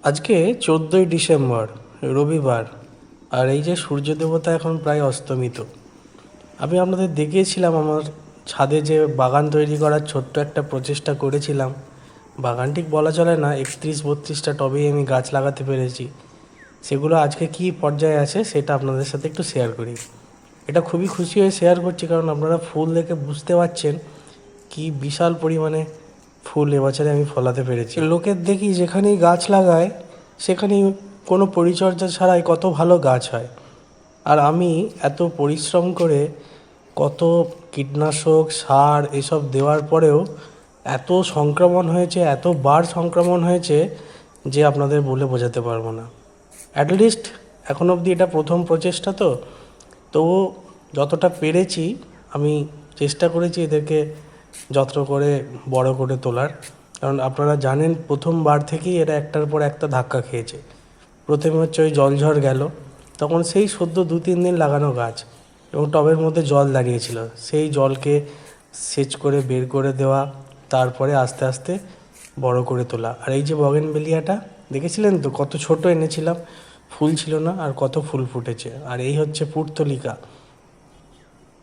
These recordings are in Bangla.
আজকে 14ই ডিসেম্বর, রবিবার। আর এই যে সূর্য দেবতা এখন প্রায় অস্তমিত। আমি আপনাদের দেখিয়েছিলাম আমার ছাদে যে বাগান তৈরি করার ছোট্ট একটা প্রচেষ্টা করেছিলাম। বাগান ঠিক বলা চলে না, 31-32টা টবেই আমি গাছ লাগাতে পেরেছি। সেগুলো আজকে কী পর্যায়ে আছে সেটা আপনাদের সাথে একটু শেয়ার করি। এটা খুবই খুশি হয়ে শেয়ার করছি, কারণ আপনারা ফুল দেখে বুঝতে পারছেন কি বিশাল পরিমাণে ফুল এবছরে আমি ফলাতে পেরেছি। লোকের দেখি যেখানেই গাছ লাগায় সেখানেই কোনো পরিচর্যা ছাড়াই কত ভালো গাছ হয়। আর আমি এত পরিশ্রম করে কত কীটনাশক সার এসব দেওয়ার পরেও এত সংক্রমণ হয়েছে, এতবার সংক্রমণ হয়েছে যে আপনাদের বলে বোঝাতে পারবো না। অ্যাটলিস্ট এখন অবধি এটা প্রথম প্রচেষ্টা, তো যতটা পেরেছি আমি চেষ্টা করেছি এদেরকে যত্ন করে বড় করে তোলার। কারণ আপনারা জানেন প্রথমবার থেকেই এরা একটার পর একটা ধাক্কা খেয়েছে। প্রথমে হচ্ছে ওই জলঝড় গেল, তখন সেই সদ্য 2-3 দিন লাগানো গাছ এবং টবের মধ্যে জল দাঁড়িয়েছিল, সেই জলকে সেচ করে বের করে দেওয়া, তারপরে আস্তে আস্তে বড় করে তোলা। আর এই যে বগেনভেলিয়াটা দেখেছিলেন তো, কত ছোট এনেছিলাম, ফুল ছিল না, আর কত ফুল ফুটেছে। আর এই হচ্ছে পুর্তলিকা।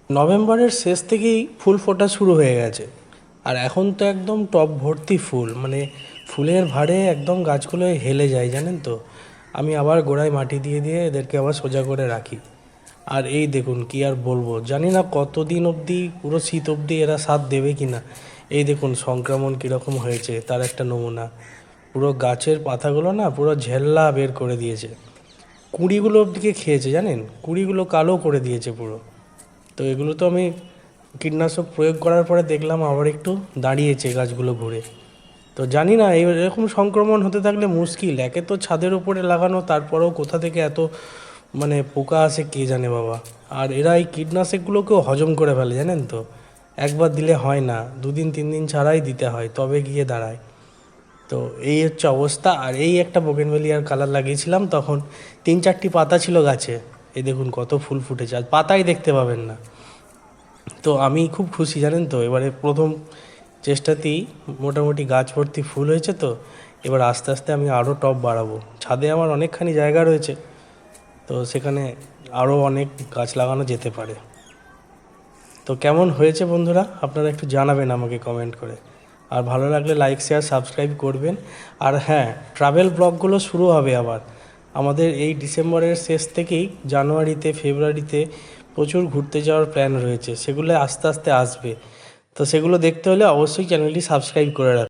নভেম্বরের শেষ থেকেই ফুল ফোটা শুরু হয়ে গেছে, আর এখন তো একদম টব ভর্তি ফুল, মানে ফুলের ভারে একদম গাছগুলো হেলে যায় জানেন তো। আমি আবার গোড়ায় মাটি দিয়ে দিয়ে এদেরকে আবার সোজা করে রাখি। আর এই দেখুন, কি আর বলবো, জানি না কতদিন অবধি, পুরো শীত অবধি এরা সাথ দেবে কি না। এই দেখুন সংক্রমণ কীরকম হয়েছে তার একটা নমুনা। পুরো গাছের পাতাগুলো না পুরো ঝেল্লা বের করে দিয়েছে, কুঁড়িগুলো অবধিকে খেয়েছে জানেন, কুঁড়িগুলো কালো করে দিয়েছে পুরো। তো এগুলো তো আমি কীটনাশক প্রয়োগ করার পরে দেখলাম আবার একটু দাঁড়িয়েছে গাছগুলো ঘুরে। তো জানি না এরকম সংক্রমণ হতে থাকলে মুশকিল। একে তো ছাদের উপরে লাগানো, তারপরেও কোথা থেকে এত মানে পোকা আসে কে জানে বাবা। আর এরা এই কীটনাশকগুলোকেও হজম করে ফেলে জানেন তো, একবার দিলে হয় না, 2-3 দিন ছাড়াই দিতে হয়, তবে গিয়ে দাঁড়ায়। তো এই হচ্ছে অবস্থা। আর এই একটা বোগেনভেলিয়ার কালার লাগিয়েছিলাম, তখন 3-4টি পাতা ছিল গাছে, এই দেখুন কত ফুল ফুটেছে, আর পাতাই দেখতে পাবেন না। তো আমি খুব খুশি জানেন তো, এবারে প্রথম চেষ্টাতেই মোটামুটি গাছ ভর্তি ফুল হয়েছে। তো এবার আস্তে আস্তে আমি আরও টব বাড়াবো। ছাদে আমার অনেকখানি জায়গা রয়েছে, তো সেখানে আরও অনেক গাছ লাগানো যেতে পারে। তো কেমন হয়েছে বন্ধুরা, আপনারা একটু জানাবেন আমাকে কমেন্ট করে। আর ভালো লাগলে লাইক শেয়ার সাবস্ক্রাইব করবেন। আর হ্যাঁ, ট্রাভেল ব্লগগুলো শুরু হবে আবার আমাদের এই ডিসেম্বরের শেষ থেকেই। জানুয়ারিতে ফেব্রুয়ারিতে প্রচুর ঘুরতে যাওয়ার প্ল্যান রয়েছে, সেগুলো আস্তে আস্তে আসবে। তো সেগুলো দেখতে হলে অবশ্যই চ্যানেলটি সাবস্ক্রাইব করে রাখুন।